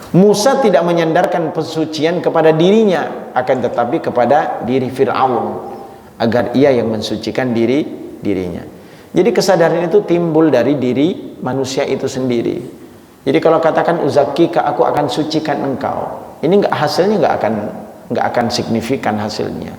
S1: Musa tidak menyandarkan pensucian kepada dirinya, akan tetapi kepada diri Fir'aun, agar ia yang mensucikan dirinya. Jadi kesadaran itu timbul dari diri manusia itu sendiri. Jadi kalau katakan uzakkika, aku akan sucikan engkau, ini hasilnya nggak akan signifikan hasilnya.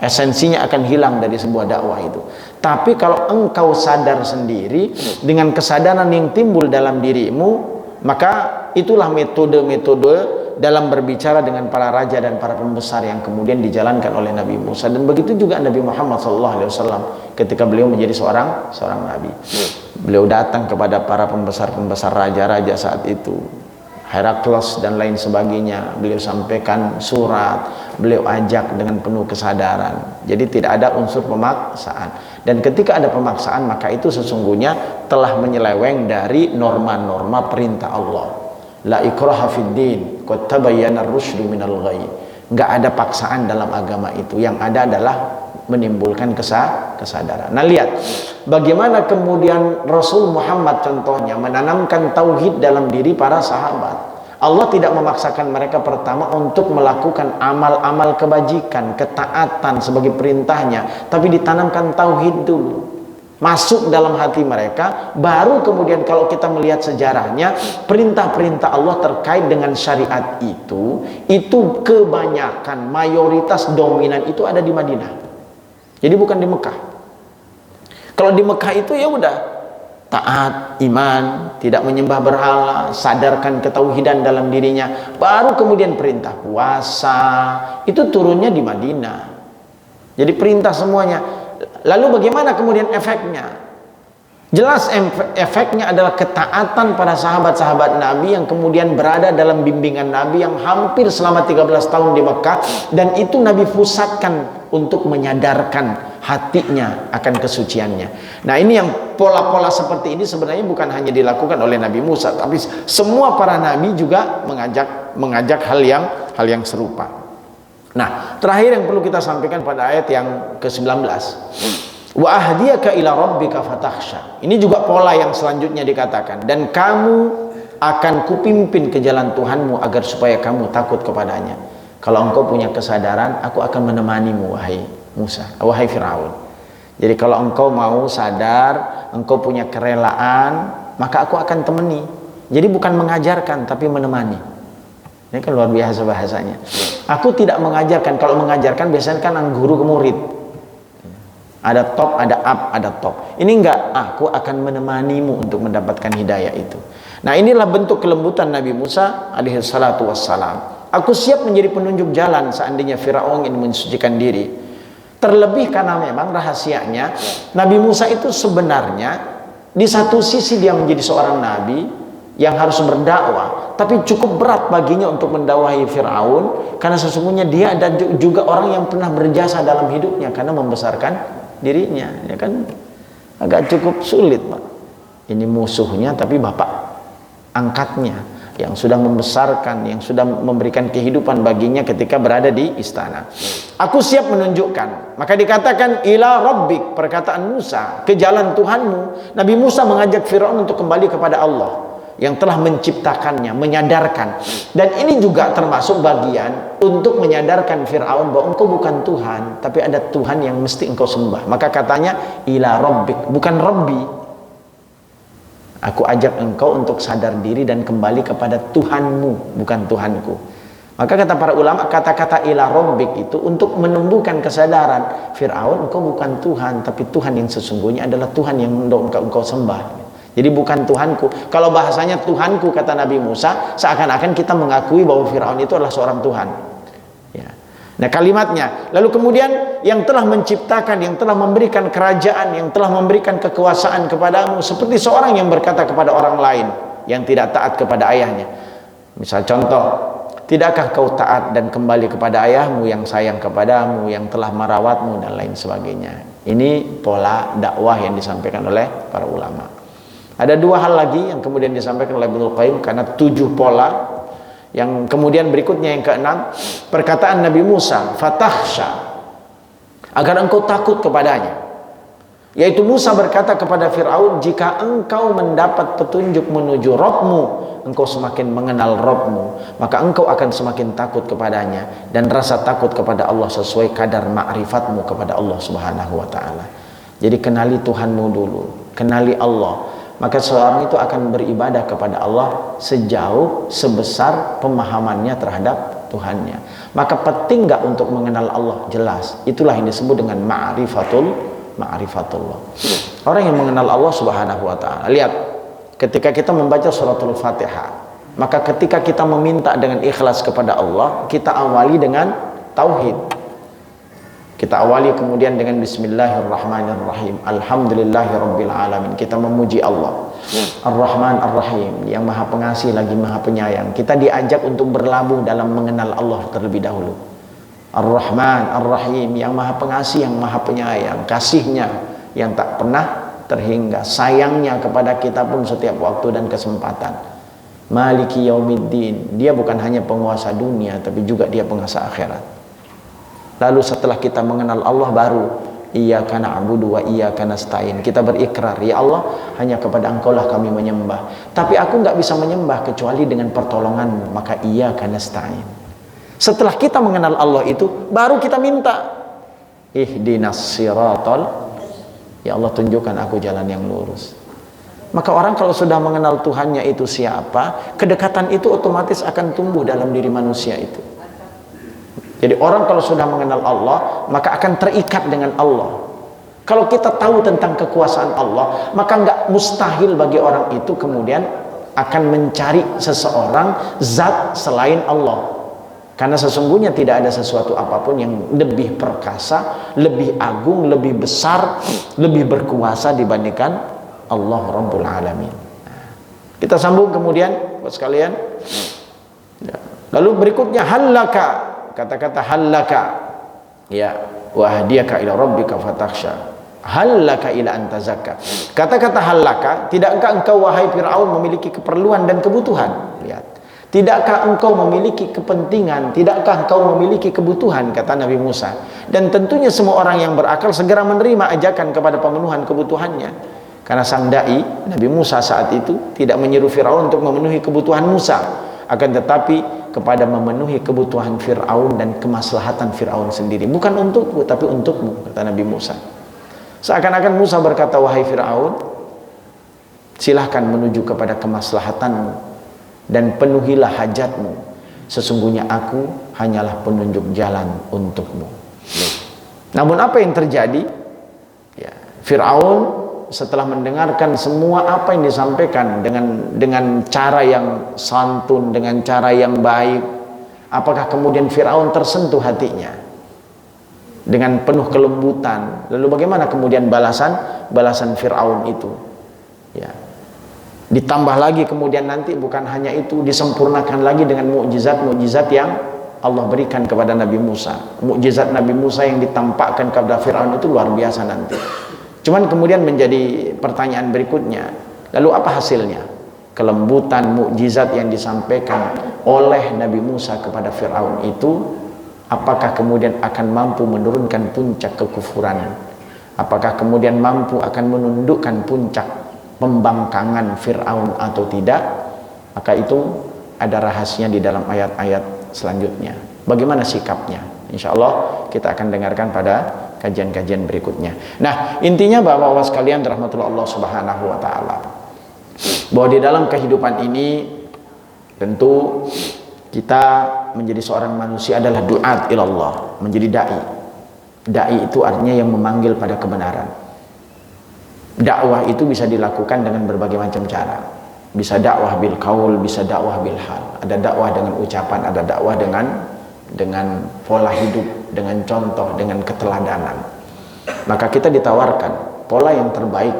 S1: Esensinya akan hilang dari sebuah dakwah itu. Tapi kalau engkau sadar sendiri dengan kesadaran yang timbul dalam dirimu, maka itulah metode-metode dalam berbicara dengan para raja dan para pembesar yang kemudian dijalankan oleh Nabi Musa. Dan begitu juga Nabi Muhammad SAW ketika beliau menjadi seorang nabi. Beliau datang kepada para pembesar-pembesar raja-raja saat itu, Herakles dan lain sebagainya. Beliau sampaikan surat, beliau ajak dengan penuh kesadaran. Jadi tidak ada unsur pemaksaan. Dan ketika ada pemaksaan, maka itu sesungguhnya telah menyeleweng dari norma-norma perintah Allah. La ikraha fid din, qad tabayyana ar-rusydu minal ghayy. Enggak ada paksaan dalam agama itu. Yang ada adalah menimbulkan kesadaran. Nah, lihat bagaimana kemudian Rasul Muhammad contohnya menanamkan tauhid dalam diri para sahabat. Allah tidak memaksakan mereka pertama untuk melakukan amal-amal kebajikan, ketaatan sebagai perintahnya, tapi ditanamkan tauhid dulu, masuk dalam hati mereka. Baru kemudian kalau kita melihat sejarahnya, perintah-perintah Allah terkait dengan syariat itu kebanyakan, mayoritas dominan itu ada di Madinah. Jadi bukan di Mekah. Kalau di Mekah itu ya udah taat, iman, tidak menyembah berhala, sadarkan ketauhidan dalam dirinya. Baru kemudian perintah puasa, itu turunnya di Madinah. Jadi perintah semuanya. Lalu bagaimana kemudian efeknya? Jelas efeknya adalah ketaatan para sahabat-sahabat Nabi yang kemudian berada dalam bimbingan Nabi yang hampir selama 13 tahun di Mekah. Dan itu Nabi pusatkan untuk menyadarkan hatinya akan kesuciannya. Nah, ini yang pola-pola seperti ini sebenarnya bukan hanya dilakukan oleh Nabi Musa, tapi semua para Nabi juga mengajak hal yang serupa. Nah, terakhir yang perlu kita sampaikan pada ayat yang ke-19. Wa ahdiyaka ila rabbika fatakhsha. Ini juga pola yang selanjutnya dikatakan, dan kamu akan kupimpin ke jalan Tuhanmu agar supaya kamu takut kepadanya. Kalau engkau punya kesadaran, aku akan menemanimu wahai Musa, wahai Fir'aun. Jadi kalau engkau mau sadar, engkau punya kerelaan, maka aku akan temani. Jadi bukan mengajarkan tapi menemani. Ini kan luar biasa bahasanya. Aku tidak mengajarkan. Kalau mengajarkan biasanya kan guru ke murid. Ada top, ada up, ada top. Ini enggak, aku akan menemanimu untuk mendapatkan hidayah itu. Nah, inilah bentuk kelembutan Nabi Musa alaihi salatu wassalam. Aku siap menjadi penunjuk jalan seandainya Firaun ingin mensucikan diri. Terlebih karena memang rahasianya Nabi Musa itu sebenarnya di satu sisi dia menjadi seorang nabi yang harus berdakwah, tapi cukup berat baginya untuk mendakwahi Firaun karena sesungguhnya dia ada juga orang yang pernah berjasa dalam hidupnya karena membesarkan dirinya, ya kan, agak cukup sulit, Pak. Ini musuhnya tapi bapak angkatnya yang sudah membesarkan, yang sudah memberikan kehidupan baginya ketika berada di istana. Aku siap menunjukkan. Maka dikatakan ila rabbik, perkataan Musa, ke jalan Tuhanmu. Nabi Musa mengajak Firaun untuk kembali kepada Allah yang telah menciptakannya, menyadarkan. Dan ini juga termasuk bagian untuk menyadarkan Fir'aun bahwa engkau bukan Tuhan, tapi ada Tuhan yang mesti engkau sembah. Maka katanya ila rabbik, bukan Rabbi. Aku ajak engkau untuk sadar diri dan kembali kepada Tuhanmu, bukan Tuhanku. Maka kata para ulama, kata-kata ila rabbik itu untuk menumbuhkan kesadaran Fir'aun, engkau bukan Tuhan, tapi Tuhan yang sesungguhnya adalah Tuhan yang engkau sembah. Jadi bukan Tuhanku. Kalau bahasanya Tuhanku, kata Nabi Musa, seakan-akan kita mengakui bahwa Firaun itu adalah seorang Tuhan. Ya. Nah, kalimatnya, lalu kemudian yang telah menciptakan, yang telah memberikan kerajaan, yang telah memberikan kekuasaan kepadamu, seperti seorang yang berkata kepada orang lain yang tidak taat kepada ayahnya. Misal contoh, Tidakkah kau taat dan kembali kepada ayahmu yang sayang kepadamu, yang telah merawatmu dan lain sebagainya. Ini pola dakwah yang disampaikan oleh para ulama. Ada dua hal lagi yang kemudian disampaikan oleh Ibnu Qayyim karena 7 pola. Yang kemudian berikutnya yang keenam, perkataan Nabi Musa, fatahsha, agar engkau takut kepadanya. Yaitu Musa berkata kepada Fir'aun, jika engkau mendapat petunjuk menuju Rabbmu, engkau semakin mengenal Rabbmu, maka engkau akan semakin takut kepadanya, dan rasa takut kepada Allah sesuai kadar ma'rifatmu kepada Allah Subhanahu wa ta'ala. Jadi kenali Tuhanmu dulu, kenali Allah, maka seorang itu akan beribadah kepada Allah sejauh sebesar pemahamannya terhadap Tuhannya. Maka penting nggak untuk mengenal Allah? Jelas. Itulah yang disebut dengan ma'rifatullah. Orang yang mengenal Allah Subhanahu wa ta'ala, lihat, ketika kita membaca suratul Fatihah, maka ketika kita meminta dengan ikhlas kepada Allah, kita awali dengan tauhid. Kita awali kemudian dengan bismillahirrahmanirrahim, alhamdulillahirabbil alamin. Kita memuji Allah, Ar-Rahman Ar-Rahim, yang maha pengasih lagi maha penyayang. Kita diajak untuk berlabuh dalam mengenal Allah terlebih dahulu. Ar-Rahman Ar-Rahim, yang maha pengasih, yang maha penyayang, kasihnya yang tak pernah terhingga, sayangnya kepada kita pun setiap waktu dan kesempatan. Maliki yaumiddin, dia bukan hanya penguasa dunia, tapi juga dia penguasa akhirat. Lalu setelah kita mengenal Allah, baru iyyaka na'budu wa iyyaka nasta'in. Kita berikrar, ya Allah, hanya kepada Engkaulah kami menyembah, tapi aku nggak bisa menyembah kecuali dengan pertolonganmu, maka iyyaka nasta'in. Setelah kita mengenal Allah itu, baru kita minta ihdinas siratal, ya Allah tunjukkan aku jalan yang lurus. Maka orang kalau sudah mengenal Tuhannya itu siapa, kedekatan itu otomatis akan tumbuh dalam diri manusia itu. Jadi orang kalau sudah mengenal Allah, maka akan terikat dengan Allah. Kalau kita tahu tentang kekuasaan Allah, maka nggak mustahil bagi orang itu kemudian akan mencari seseorang zat selain Allah. Karena sesungguhnya tidak ada sesuatu apapun yang lebih perkasa, lebih agung, lebih besar, lebih berkuasa dibandingkan Allah Rabbul Alamin. Kita sambung kemudian, buat sekalian. Lalu berikutnya, hallaka. Kata-kata hallaka, ya, wahdiyaka ila rabbika fatakhsha, hallaka ila antazakka. Kata-kata hallaka, tidakkah engkau wahai Fir'aun memiliki keperluan dan kebutuhan? Lihat, tidakkah engkau memiliki kepentingan, tidakkah engkau memiliki kebutuhan, kata Nabi Musa. Dan tentunya semua orang yang berakal segera menerima ajakan kepada pemenuhan kebutuhannya. Karena sang dai Nabi Musa saat itu tidak menyeru Fir'aun untuk memenuhi kebutuhan Musa, akan tetapi kepada memenuhi kebutuhan Fir'aun dan kemaslahatan Fir'aun sendiri. Bukan untukku, tapi untukmu, kata Nabi Musa. Seakan-akan Musa berkata, wahai Fir'aun, silahkan menuju kepada kemaslahatanmu dan penuhilah hajatmu. Sesungguhnya aku hanyalah penunjuk jalan untukmu. Namun apa yang terjadi? Ya, Fir'aun setelah mendengarkan semua apa yang disampaikan dengan cara yang santun, dengan cara yang baik, apakah kemudian Fir'aun tersentuh hatinya dengan penuh kelembutan? Lalu bagaimana kemudian balasan Fir'aun itu? Ya, ditambah lagi kemudian nanti bukan hanya itu, disempurnakan lagi dengan mukjizat-mukjizat yang Allah berikan kepada Nabi Musa. Mukjizat Nabi Musa yang ditampakkan kepada Fir'aun itu luar biasa nanti. Cuman kemudian menjadi pertanyaan berikutnya, lalu apa hasilnya? Kelembutan mukjizat yang disampaikan oleh Nabi Musa kepada Fir'aun itu, apakah kemudian akan mampu menurunkan puncak kekufuran? Apakah kemudian mampu akan menundukkan puncak pembangkangan Fir'aun atau tidak? Maka itu ada rahasianya di dalam ayat-ayat selanjutnya. Bagaimana sikapnya? Insya Allah kita akan dengarkan pada kajian-kajian berikutnya. Nah, intinya bapak-bapak sekalian rahmatullah Allah Subhanahu wa ta'ala, bahwa di dalam kehidupan ini tentu kita menjadi seorang manusia adalah du'at ilallah, menjadi da'i. Da'i itu artinya yang memanggil pada kebenaran. Dakwah itu bisa dilakukan dengan berbagai macam cara. Bisa dakwah bil qaul, bisa dakwah bil hal. Ada dakwah dengan ucapan, ada dakwah dengan pola hidup, dengan contoh, dengan keteladanan. Maka kita ditawarkan pola yang terbaik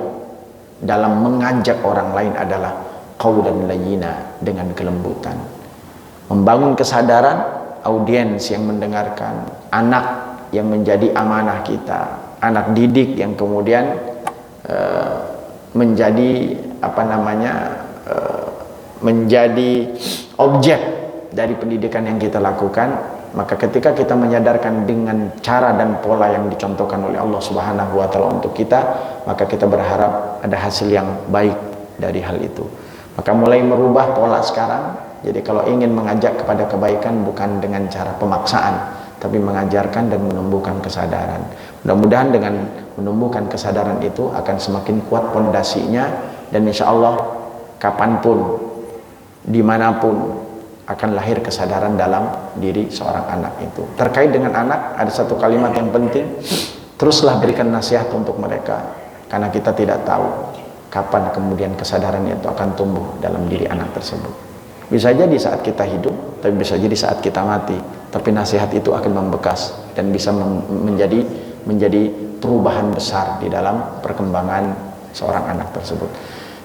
S1: dalam mengajak orang lain adalah qaulan layyina, dengan kelembutan. membangun kesadaran audiens yang mendengarkan, anak yang menjadi amanah kita, anak didik yang kemudian menjadi menjadi objek dari pendidikan yang kita lakukan. Maka ketika kita menyadarkan dengan cara dan pola yang dicontohkan oleh Allah Subhanahu wa taala untuk kita, maka kita berharap ada hasil yang baik dari hal itu. Maka mulai merubah pola sekarang. Jadi kalau ingin mengajak kepada kebaikan bukan dengan cara pemaksaan, tapi mengajarkan dan menumbuhkan kesadaran. Mudah-mudahan dengan menumbuhkan kesadaran itu akan semakin kuat pondasinya, dan insya Allah kapanpun, dimanapun akan lahir kesadaran dalam diri seorang anak itu. Terkait dengan anak, ada satu kalimat yang penting, teruslah berikan nasihat untuk mereka, karena kita tidak tahu kapan kemudian kesadaran itu akan tumbuh dalam diri anak tersebut. Bisa jadi saat kita hidup, tapi bisa jadi saat kita mati, tapi nasihat itu akan membekas dan bisa menjadi perubahan besar di dalam perkembangan seorang anak tersebut.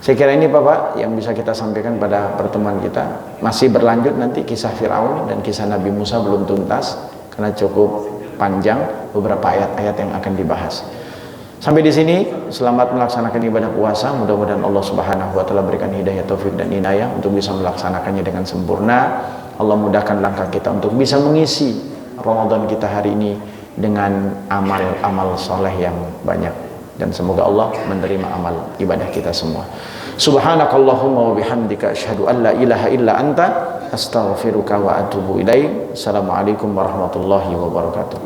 S1: Saya kira ini Bapak yang bisa kita sampaikan pada pertemuan kita. Masih berlanjut nanti kisah Fir'aun dan kisah Nabi Musa belum tuntas karena cukup panjang beberapa ayat-ayat yang akan dibahas. Sampai di sini, selamat melaksanakan ibadah puasa. Mudah-mudahan Allah Subhanahu wa taala berikan hidayah, taufik dan inayah untuk bisa melaksanakannya dengan sempurna. Allah mudahkan langkah kita untuk bisa mengisi Ramadan kita hari ini dengan amal-amal soleh yang banyak, dan semoga Allah menerima amal ibadah kita semua. Subhanakallahumma wa bihamdika asyhadu an la ilaha illa anta astaghfiruka wa atubu ilaik. Assalamualaikum warahmatullahi wabarakatuh.